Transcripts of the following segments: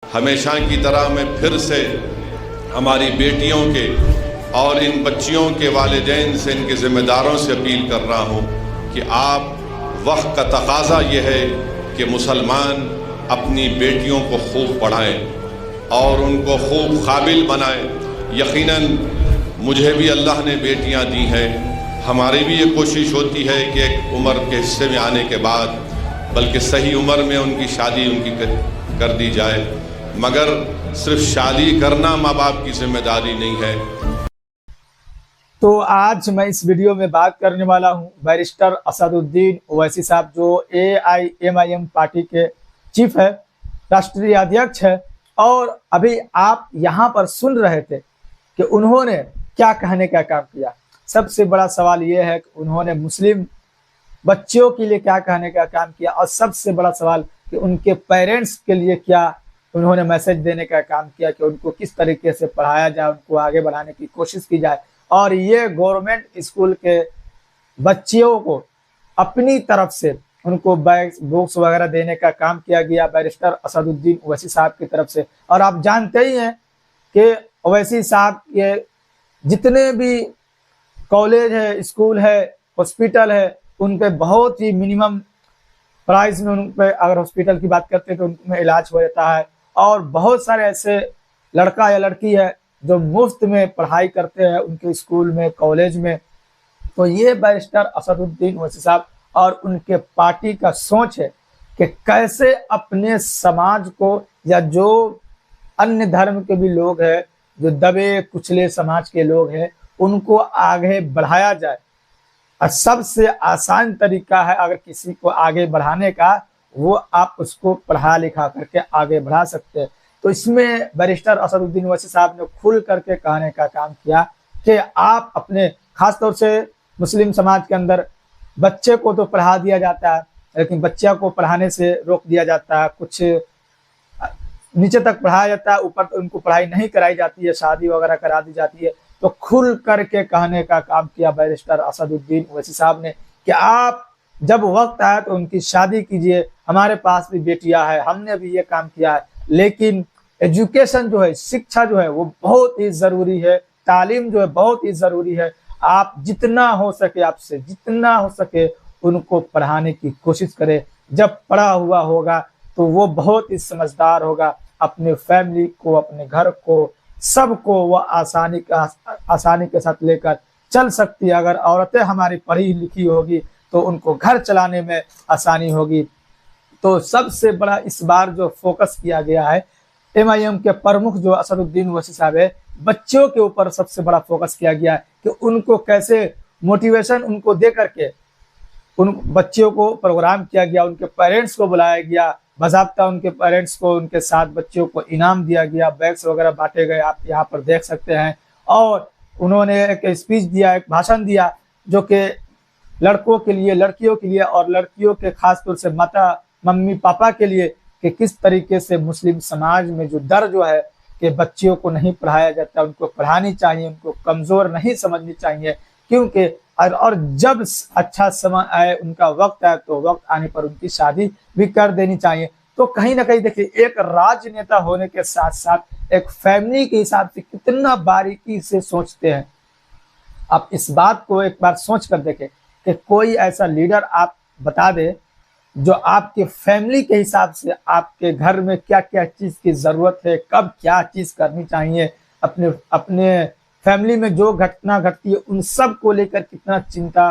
हमेशा की तरह मैं फिर से हमारी बेटियों के और इन बच्चियों के वालिदैन से, इनके ज़िम्मेदारों से अपील कर रहा हूँ कि आप, वक्त का तकाज़ा ये है कि मुसलमान अपनी बेटियों को खूब पढ़ाएं और उनको खूब काबिल बनाएं। यकीनन मुझे भी अल्लाह ने बेटियां दी हैं, हमारी भी ये कोशिश होती है कि एक उम्र के हिस्से में आने के बाद, बल्कि सही उम्र में उनकी शादी उनकी कर दी जाए, मगर सिर्फ शादी करना माँ बाप की जिम्मेदारी नहीं है। तो आज मैं इस वीडियो में बात करने वाला हूं बैरिस्टर असदुद्दीन ओवैसी साहब, जो AIMIM पार्टी के चीफ है, राष्ट्रीय अध्यक्ष है। और अभी आप यहां पर सुन रहे थे कि उन्होंने क्या कहने का काम किया। सबसे बड़ा सवाल यह है कि उन्होंने मुस्लिम बच्चियों के लिए क्या कहने का काम किया, और सबसे बड़ा सवाल कि उनके पेरेंट्स के लिए क्या उन्होंने मैसेज देने का काम किया कि उनको किस तरीके से पढ़ाया जाए, उनको आगे बढ़ाने की कोशिश की जाए। और ये गवर्नमेंट स्कूल के बच्चियों को अपनी तरफ से उनको बैग बुक्स वगैरह देने का काम किया गया बैरिस्टर असदुद्दीन ओवैसी साहब की तरफ से। और आप जानते ही हैं कि ओवैसी साहब के जितने भी कॉलेज है, स्कूल है, हॉस्पिटल है, उन पे बहुत ही मिनिमम प्राइस में उन पे, अगर हॉस्पिटल की बात करते हैं तो उनमें इलाज हो जाता है। और बहुत सारे ऐसे लड़का या लड़की है जो मुफ्त में पढ़ाई करते हैं उनके स्कूल में, कॉलेज में। तो ये बैरिस्टर असदुद्दीन ओवैसी साहब और उनके पार्टी का सोच है कि कैसे अपने समाज को, या जो अन्य धर्म के भी लोग हैं, जो दबे कुचले समाज के लोग हैं, उनको आगे बढ़ाया जाए। और सबसे आसान तरीका है अगर किसी को आगे बढ़ाने का, वो आप उसको पढ़ा लिखा करके आगे बढ़ा सकते हैं। तो इसमें बैरिस्टर असदुद्दीन ओवैसी साहब ने खुल करके कहने का काम किया कि आप अपने, खासतौर से मुस्लिम समाज के अंदर बच्चे को तो पढ़ा दिया जाता है, लेकिन बच्चा को पढ़ाने से रोक दिया जाता है, कुछ नीचे तक पढ़ाया जाता है, ऊपर तो उनको पढ़ाई नहीं कराई जाती है, शादी वगैरह करा दी जाती है। तो खुल करके कहने का काम किया बैरिस्टर असदुद्दीन ओवैसी साहब ने कि आप जब वक्त आया तो उनकी शादी कीजिए। हमारे पास भी बेटियां हैं, हमने भी ये काम किया है, लेकिन एजुकेशन जो है, शिक्षा जो है, वो बहुत ही जरूरी है। तालीम जो है बहुत ही जरूरी है। आप जितना हो सके, आपसे जितना हो सके उनको पढ़ाने की कोशिश करें। जब पढ़ा हुआ होगा तो वो बहुत ही समझदार होगा, अपने फैमिली को, अपने घर को, सबको वो आसानी के साथ लेकर चल सकती है। अगर औरतें हमारी पढ़ी लिखी होगी तो उनको घर चलाने में आसानी होगी। तो सबसे बड़ा इस बार जो फोकस किया गया है, MIM के प्रमुख जो असदुद्दीन ओवैसी साहब है, बच्चों के ऊपर सबसे बड़ा फोकस किया गया है कि उनको कैसे मोटिवेशन उनको दे करके उन बच्चियों को प्रोग्राम किया गया, उनके पेरेंट्स को बुलाया गया, बाज़ाब्ता उनके पेरेंट्स को, उनके साथ बच्चियों को इनाम दिया गया, बैग्स वगैरह बांटे गए, आप यहाँ पर देख सकते हैं। और उन्होंने एक स्पीच दिया, एक भाषण दिया, जो कि लड़कों के लिए, लड़कियों के लिए, और लड़कियों के खासतौर से माता, मम्मी पापा के लिए, कि किस तरीके से मुस्लिम समाज में जो डर जो है कि बच्चियों को नहीं पढ़ाया जाता, उनको पढ़ानी चाहिए, उनको कमज़ोर नहीं समझनी चाहिए। क्योंकि और जब अच्छा समय आए, उनका वक्त आए, तो वक्त आने पर उनकी शादी भी कर देनी चाहिए। तो कहीं ना कहीं देखिए, एक राजनेता होने के साथ साथ एक फैमिली के हिसाब से कितना बारीकी से सोचते हैं। आप इस बात को एक बार सोच कर देखें कि कोई ऐसा लीडर आप बता दे जो आपके फैमिली के हिसाब से आपके घर में क्या क्या चीज़ की ज़रूरत है, कब क्या चीज़ करनी चाहिए, अपने फैमिली में जो घटना घटती है उन सब को लेकर कितना चिंता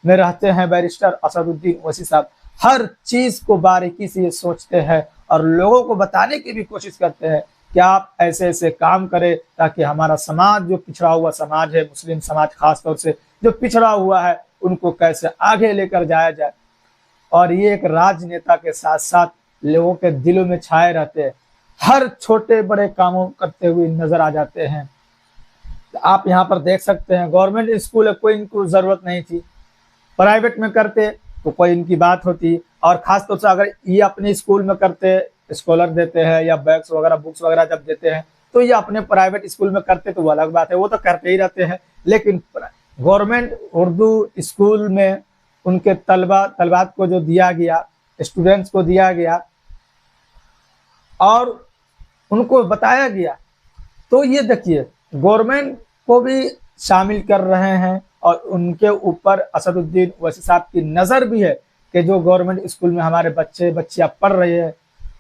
में रहते हैं बैरिस्टर असदुद्दीन ओवैसी साहब। हर चीज़ को बारीकी से ये सोचते हैं और लोगों को बताने की भी कोशिश करते हैं कि आप ऐसे ऐसे काम करें ताकि हमारा समाज, जो पिछड़ा हुआ समाज है, मुस्लिम समाज खासतौर से जो पिछड़ा हुआ है, उनको कैसे आगे लेकर जाया जाए। और ये एक राजनेता के साथ साथ लोगों के दिलों में छाए रहते हैं, हर छोटे बड़े कामों करते हुए नजर आ जाते हैं। आप यहाँ पर देख सकते हैं, गवर्नमेंट स्कूल है, कोई इनको जरूरत नहीं थी, प्राइवेट में करते तो कोई इनकी बात होती। और खासतौर से अगर ये अपने स्कूल में करते, स्कॉलर देते हैं या बैग्स वगैरह, बुक्स वगैरह जब देते हैं, तो ये अपने प्राइवेट स्कूल में करते तो वो अलग बात है, वो तो करते ही रहते हैं। लेकिन गवर्नमेंट उर्दू स्कूल में उनके तलबात को जो दिया गया, स्टूडेंट्स को दिया गया, और उनको बताया गया। तो ये देखिए गवर्नमेंट को भी शामिल कर रहे हैं और उनके ऊपर असदुद्दीन ओवैसी साहब की नज़र भी है कि जो गवर्नमेंट स्कूल में हमारे बच्चे बच्चियां पढ़ रहे हैं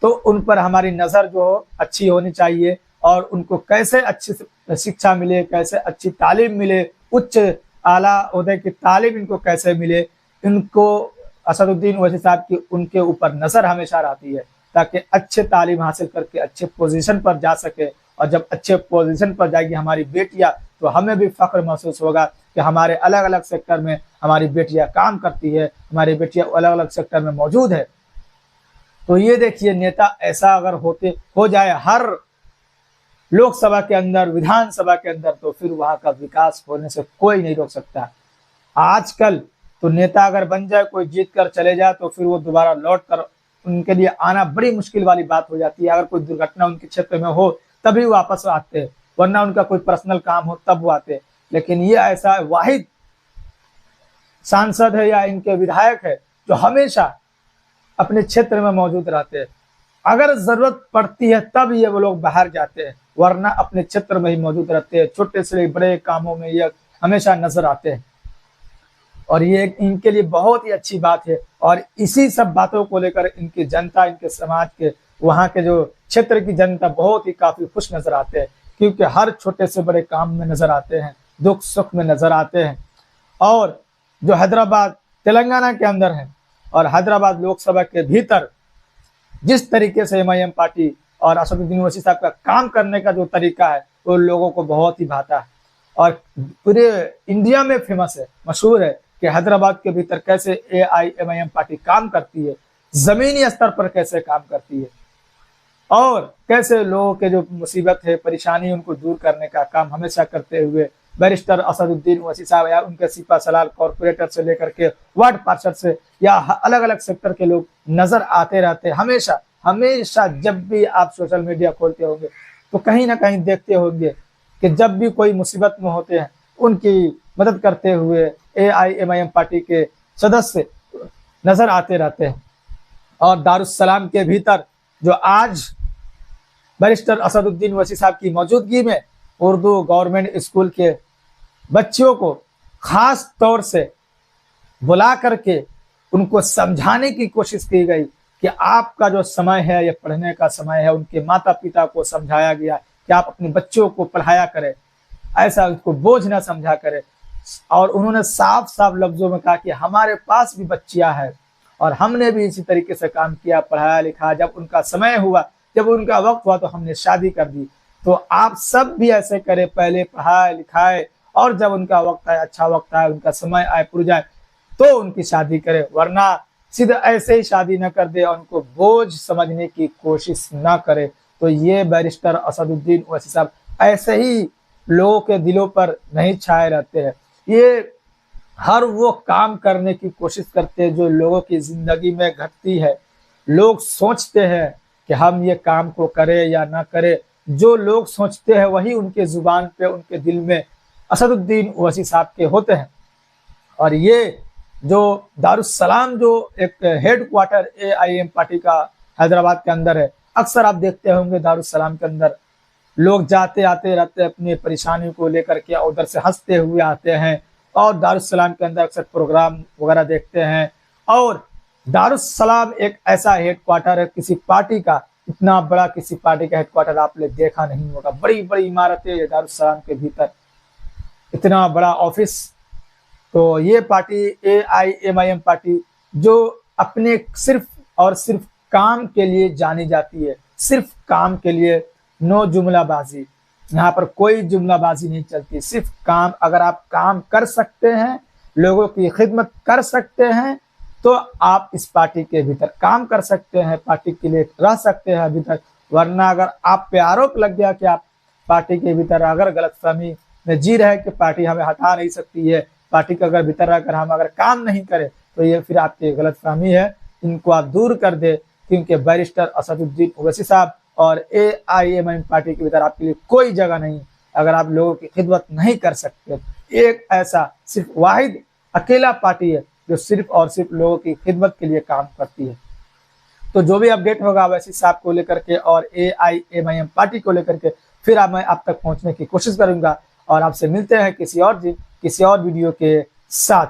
तो उन पर हमारी नज़र जो अच्छी होनी चाहिए और उनको कैसे अच्छी शिक्षा मिले, कैसे अच्छी तालीम मिले, उच्च आला ओहदे की तालीम इनको कैसे मिले, इनको असदुद्दीन ओवैसी साहब की उनके ऊपर नज़र हमेशा रहती है ताकि अच्छे तालीम हासिल करके अच्छे पोजीशन पर जा सके। और जब अच्छे पोजीशन पर जाएगी हमारी बेटियां तो हमें भी फख्र महसूस होगा कि हमारे अलग अलग सेक्टर में हमारी बेटियां काम करती है, हमारी बेटियां अलग अलग सेक्टर में मौजूद है। तो ये देखिए नेता ऐसा अगर हो जाए हर लोकसभा के अंदर, विधानसभा के अंदर, तो फिर वहां का विकास होने से कोई नहीं रोक सकता। आजकल तो नेता अगर बन जाए, कोई जीत कर चले जाए तो फिर वो दोबारा लौट कर उनके लिए आना बड़ी मुश्किल वाली बात हो जाती है। अगर कोई दुर्घटना उनके क्षेत्र में हो तभी वापस आते हैं, वरना उनका कोई पर्सनल काम हो तब वो आते हैं। लेकिन ये ऐसा वाहिद सांसद है या इनके विधायक है जो हमेशा अपने क्षेत्र में मौजूद रहते हैं। अगर जरूरत पड़ती है तब ये वो लोग बाहर जाते हैं, वरना अपने क्षेत्र में ही मौजूद रहते हैं। छोटे से बड़े कामों में ये हमेशा नजर आते हैं और ये इनके लिए बहुत ही अच्छी बात है। और इसी सब बातों को लेकर इनकी जनता, इनके समाज के, वहाँ के जो क्षेत्र की जनता बहुत ही काफी खुश नजर आते हैं, क्योंकि हर छोटे से बड़े काम में नजर आते हैं, दुख सुख में नजर आते हैं। और जो हैदराबाद तेलंगाना के अंदर है और हैदराबाद लोकसभा के भीतर जिस तरीके से एमआईएम पार्टी और असदुद्दीन ओवैसी साहब का काम करने का जो तरीका है वो लोगों को बहुत ही भाता है और पूरे इंडिया में फेमस है, मशहूर है कि हैदराबाद के भीतर कैसे एआईएमआईएम पार्टी काम करती है, जमीनी स्तर पर कैसे काम करती है और कैसे लोगों के जो मुसीबत है, परेशानी, उनको दूर करने का काम हमेशा करते हुए बैरिस्टर असदुद्दीन ओवैसी साहब या उनके सिपा सलार कॉर्पोरेटर से लेकर के वार्ड पार्षद से या अलग अलग सेक्टर के लोग नजर आते रहते हैं। हमेशा हमेशा जब भी आप सोशल मीडिया खोलते होंगे तो कहीं ना कहीं देखते होंगे कि जब भी कोई मुसीबत में होते हैं उनकी मदद करते हुए एआईएमआईएम पार्टी के सदस्य नजर आते रहते हैं। और दारुस्सलाम के भीतर जो आज बैरिस्टर असदुद्दीन ओवैसी साहब की मौजूदगी में उर्दू गवर्नमेंट स्कूल के बच्चियों को खास तौर से बुला करके उनको समझाने की कोशिश की गई कि आपका जो समय है ये पढ़ने का समय है। उनके माता पिता को समझाया गया कि आप अपने बच्चों को पढ़ाया करें, ऐसा उनको बोझ ना समझा करें। और उन्होंने साफ साफ लफ्जों में कहा कि हमारे पास भी बच्चियां हैं और हमने भी इसी तरीके से काम किया, पढ़ाया लिखा, जब उनका समय हुआ, जब उनका वक्त हुआ तो हमने शादी कर दी। तो आप सब भी ऐसे करें, पहले पढ़ाए लिखाए और जब उनका वक्त आए, अच्छा वक्त आए, उनका समय आए, पुर जाए तो उनकी शादी करें, वरना सीधा ऐसे ही शादी न कर दे और उनको बोझ समझने की कोशिश न करे। तो ये बैरिस्टर असदुद्दीन ओवैसी साहब ऐसे ही लोगों के दिलों पर नहीं छाए रहते हैं। ये हर वो काम करने की कोशिश करते हैं जो लोगों की जिंदगी में घटती है। लोग सोचते हैं कि हम ये काम को करें या ना करें, जो लोग सोचते हैं वही उनके जुबान पे, उनके दिल में असदुद्दीन ओवैसी साहब के होते हैं। और ये जो दारुस्सलाम जो एक हेड क्वार्टर एआईएम पार्टी का हैदराबाद के अंदर है, अक्सर आप देखते होंगे दारुस्सलाम के अंदर लोग जाते आते रहते हैं अपनी परेशानी को लेकर के, उधर से हंसते हुए आते हैं और दारुस्सलाम के अंदर अक्सर प्रोग्राम वगैरह देखते हैं। और दारुस्सलाम एक ऐसा हेड क्वार्टर है किसी पार्टी का, इतना बड़ा किसी पार्टी का हेड क्वार्टर आपने देखा नहीं होगा। बड़ी बड़ी इमारतें है दारुस्सलाम के भीतर, इतना बड़ा ऑफिस। तो ये पार्टी एआईएमआईएम पार्टी जो अपने सिर्फ और सिर्फ काम के लिए जानी जाती है, सिर्फ काम के लिए, नो जुमलाबाजी, यहाँ पर कोई जुमलाबाजी नहीं चलती, सिर्फ काम। अगर आप काम कर सकते हैं, लोगों की खिदमत कर सकते हैं तो आप इस पार्टी के भीतर काम कर सकते हैं, पार्टी के लिए रह सकते हैं अभी तक। वरना अगर आप पे आरोप लग गया कि आप पार्टी के भीतर अगर गलतफहमी में जी रहे कि पार्टी हमें हटा नहीं सकती है, पार्टी के अगर भीतर रहकर हम अगर काम नहीं करें, तो ये फिर आपकी गलतफहमी है, इनको आप दूर कर दे। क्योंकि बैरिस्टर असदुद्दीन ओवैसी साहब और एआईएमआईएम पार्टी के भीतर आपके लिए कोई जगह नहीं अगर आप लोगों की खिदमत नहीं कर सकते। एक ऐसा सिर्फ वाहिद अकेला पार्टी है जो सिर्फ और सिर्फ लोगों की खिदमत के लिए काम करती है। तो जो भी अपडेट होगा ओवैसी साहब को लेकर के और AIMIM पार्टी को लेकर के फिर मैं आप तक पहुंचने की कोशिश करूंगा। और आपसे मिलते हैं किसी और दिन किसी और वीडियो के साथ।